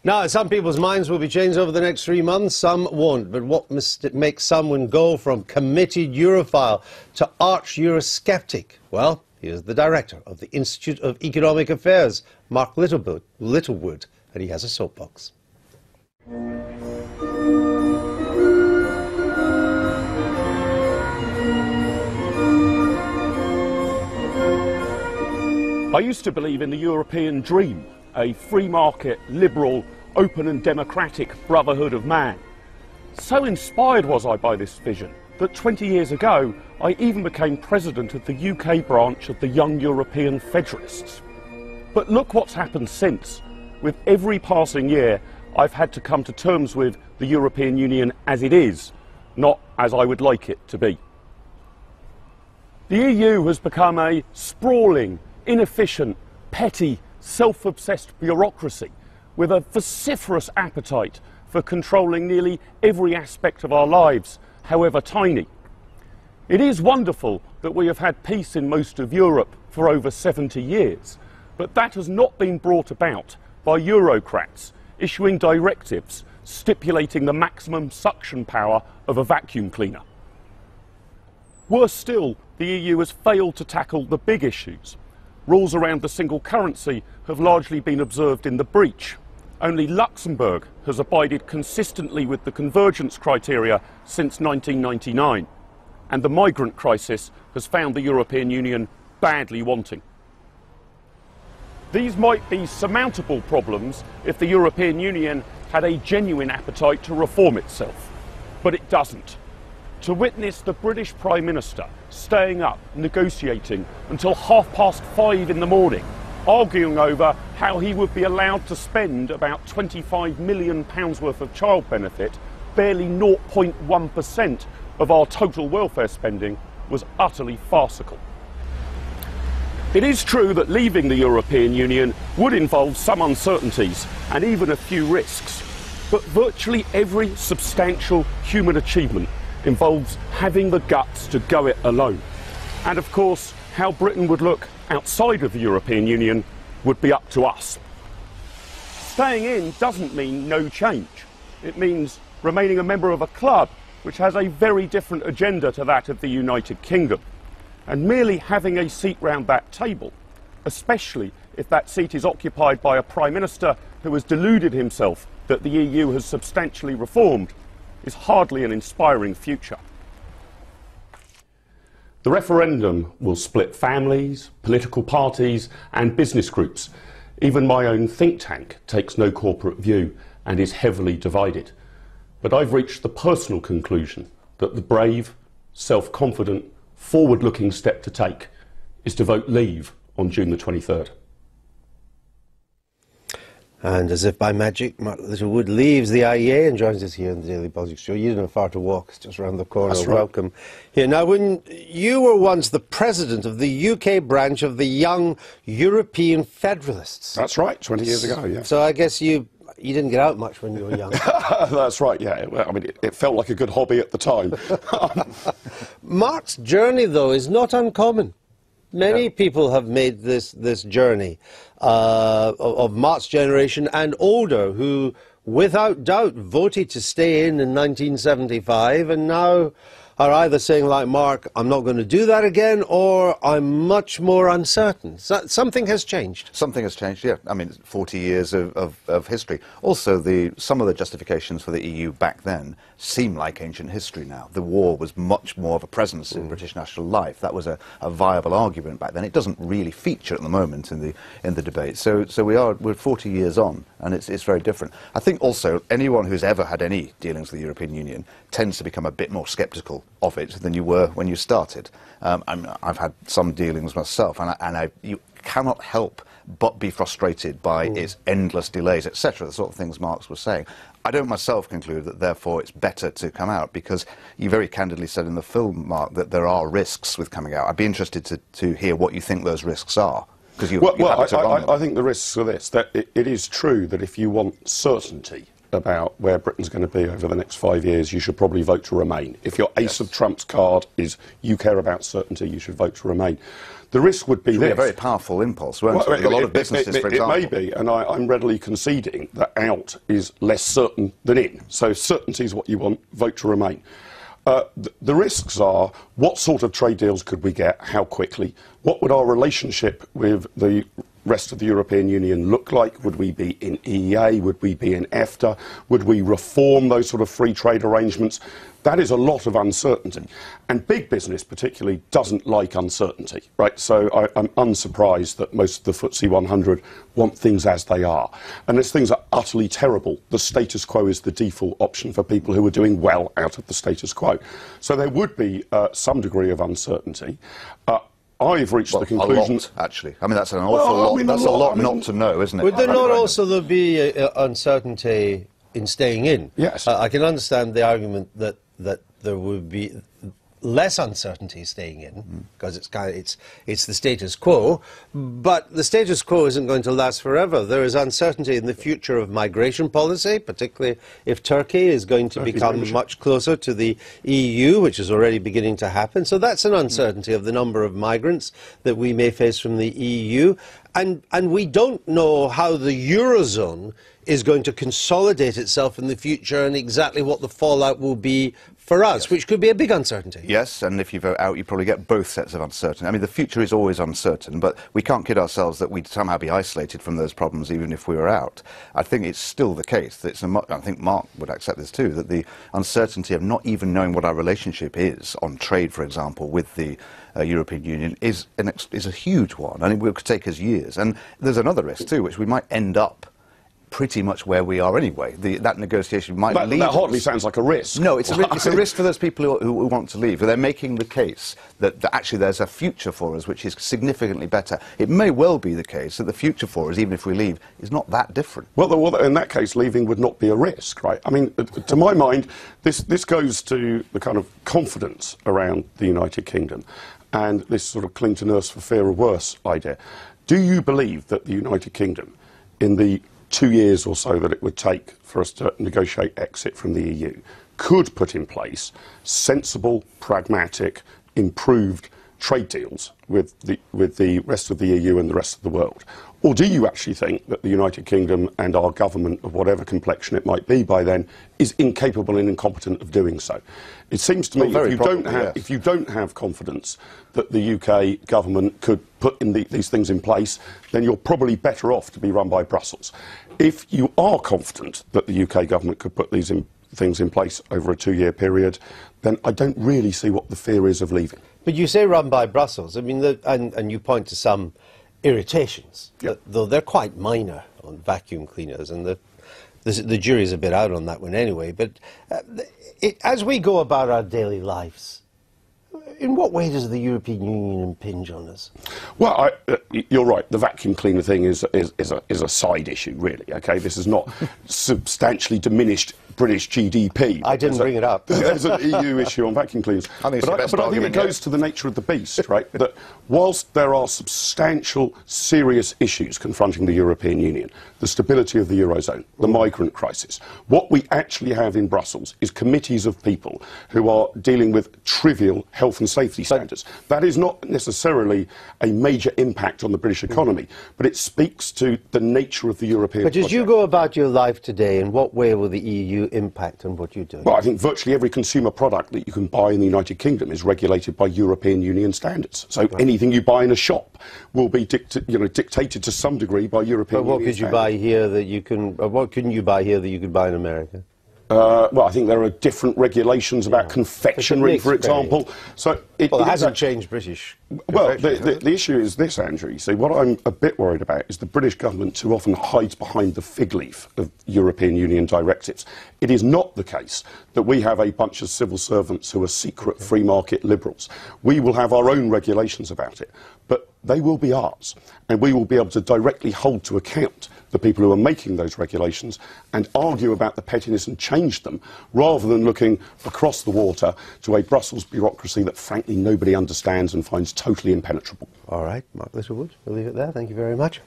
Now, some people's minds will be changed over the next 3 months, some won't. But what must make someone go from committed Europhile to arch Eurosceptic? Well, here's the director of the Institute of Economic Affairs, Mark Littlewood, and he has a soapbox. I used to believe in the European dream, a free market, liberal, open and democratic brotherhood of man. So inspired was I by this vision that 20 years ago I even became president of the UK branch of the Young European Federalists. But look what's happened since. With every passing year I've had to come to terms with the European Union as it is, not as I would like it to be. The EU has become a sprawling, inefficient, petty, self-obsessed bureaucracy with a vociferous appetite for controlling nearly every aspect of our lives, however tiny. It is wonderful that we have had peace in most of Europe for over 70 years, but that has not been brought about by Eurocrats issuing directives stipulating the maximum suction power of a vacuum cleaner. Worse still, the EU has failed to tackle the big issues. Rules around the single currency have largely been observed in the breach. Only Luxembourg has abided consistently with the convergence criteria since 1999. And the migrant crisis has found the European Union badly wanting. These might be surmountable problems if the European Union had a genuine appetite to reform itself. But it doesn't. To witness the British Prime Minister staying up, negotiating until 5:30 in the morning, arguing over how he would be allowed to spend about £25 million worth of child benefit, barely 0.1% of our total welfare spending, was utterly farcical. It is true that leaving the European Union would involve some uncertainties and even a few risks, but virtually every substantial human achievement involves having the guts to go it alone. And of course, how Britain would look outside of the European Union would be up to us. Staying in doesn't mean no change. It means remaining a member of a club which has a very different agenda to that of the United Kingdom. And merely having a seat round that table, especially if that seat is occupied by a Prime Minister who has deluded himself that the EU has substantially reformed, is hardly an inspiring future. The referendum will split families, political parties and business groups. Even my own think tank takes no corporate view and is heavily divided. But I've reached the personal conclusion that the brave, self-confident, forward-looking step to take is to vote Leave on June the 23rd. And as if by magic, Mark Littlewood leaves the IEA and joins us here in the Daily Politics Show. You don't have far to walk, it's just around the corner. That's right. Welcome here. Now, when you were once the president of the UK branch of the Young European Federalists. That's right, 20 years ago, yeah. So I guess you didn't get out much when you were young. That's right, yeah. I mean, it felt like a good hobby at the time. Mark's journey, though, is not uncommon. Many people have made this journey of Mark's generation and older who, without doubt, voted to stay in 1975 and now are either saying, like Mark, I'm not going to do that again, or I'm much more uncertain. So something has changed. Something has changed, yeah. I mean, 40 years of history. Also, some of the justifications for the EU back then seem like ancient history now. The war was much more of a presence in British national life. That was a viable argument back then. It doesn't really feature at the moment in the debate. So we're 40 years on, and it's very different. I think also anyone who's ever had any dealings with the European Union tends to become a bit more sceptical of it than you were when you started. I've had some dealings myself, and you cannot help but be frustrated by its endless delays, etc., the sort of things Marx was saying. I don't myself conclude that therefore it's better to come out, because you very candidly said in the film, Mark, that there are risks with coming out. I'd be interested to hear what you think those risks are. I think the risks are this, that it is true that if you want certainty, about where Britain's going to be over the next 5 years, you should probably vote to remain. If your ace of trumps card is you care about certainty, you should vote to remain. The risk would be this. A very powerful impulse, won't it? A lot of businesses, for example. It may be, and I'm readily conceding that out is less certain than in. So certainty is what you want, vote to remain. The risks are, what sort of trade deals could we get, how quickly? What would our relationship with the rest of the European Union look like? Would we be in EEA? Would we be in EFTA? Would we reform those sort of free trade arrangements? That is a lot of uncertainty. And big business particularly doesn't like uncertainty, right? So I'm unsurprised that most of the FTSE 100 want things as they are. Unless things are utterly terrible, the status quo is the default option for people who are doing well out of the status quo. So there would be some degree of uncertainty. I've reached the conclusion... A lot, actually. I mean, that's an awful lot. I mean, that's a lot not to know, isn't it? Would there not also be uncertainty in staying in? Yes. I can understand the argument that there would be less uncertainty staying in, because it's the status quo, but the status quo isn't going to last forever. There is uncertainty in the future of migration policy, particularly if Turkey is going to become much closer to the EU, which is already beginning to happen. So that's an uncertainty of the number of migrants that we may face from the EU. And we don't know how the Eurozone is going to consolidate itself in the future and exactly what the fallout will be for us, which could be a big uncertainty. Yes, and if you vote out, you probably get both sets of uncertainty. I mean, the future is always uncertain, but we can't kid ourselves that we'd somehow be isolated from those problems even if we were out. I think it's still the case, that I think Mark would accept this too, that the uncertainty of not even knowing what our relationship is on trade, for example, with the European Union is a huge one, and it could take us years. And there's another risk too, which we might end up pretty much where we are anyway. That negotiation might lead... That hardly sounds like a risk. No, it's a risk for those people who want to leave. They're making the case that actually there's a future for us which is significantly better. It may well be the case that the future for us, even if we leave, is not that different. Well, in that case, leaving would not be a risk, right? I mean, to my mind, this goes to the kind of confidence around the United Kingdom and this sort of cling to nurse for fear of worse idea. Do you believe that the United Kingdom, in the 2 years or so that it would take for us to negotiate exit from the EU, could put in place sensible, pragmatic, improved trade deals with the rest of the EU and the rest of the world? Or do you actually think that the United Kingdom and our government, of whatever complexion it might be by then, is incapable and incompetent of doing so? It seems to me if you don't have confidence that the UK government could put these things in place, then you're probably better off to be run by Brussels. If you are confident that the UK government could put these things in place over a 2-year period, then I don't really see what the fear is of leaving. But you say run by Brussels. I mean, and you point to some irritations, though they're quite minor on vacuum cleaners, and the jury's a bit out on that one anyway. But as we go about our daily lives, in what way does the European Union impinge on us? Well, you're right. The vacuum cleaner thing is a side issue, really. Okay, this is not substantially diminished British GDP. I didn't bring it up. There's an EU issue on vacuum cleaners. But I think it goes to the nature of the beast, right? That whilst there are substantial, serious issues confronting the European Union, the stability of the Eurozone, the migrant crisis, what we actually have in Brussels is committees of people who are dealing with trivial health and safety standards. That is not necessarily a major impact on the British economy, but it speaks to the nature of the European project. But as you go about your life today, in what way will the EU impact on what you do? Well, I think virtually every consumer product that you can buy in the United Kingdom is regulated by European Union standards. So anything you buy in a shop will be dictated to some degree by European Union standards. But what could you buy here that you can... what couldn't you buy here that you could buy in America? Well, I think there are different regulations about confectionery, for example. So it hasn't changed British. Well, the issue is this, Andrew. See, what I'm a bit worried about is the British government too often hides behind the fig leaf of European Union directives. It is not the case that we have a bunch of civil servants who are secret free market liberals. We will have our own regulations about it, but they will be ours, and we will be able to directly hold to account the people who are making those regulations and argue about the pettiness and change them, rather than looking across the water to a Brussels bureaucracy that frankly nobody understands and finds totally impenetrable. All right, Mark Littlewood, we'll leave it there. Thank you very much.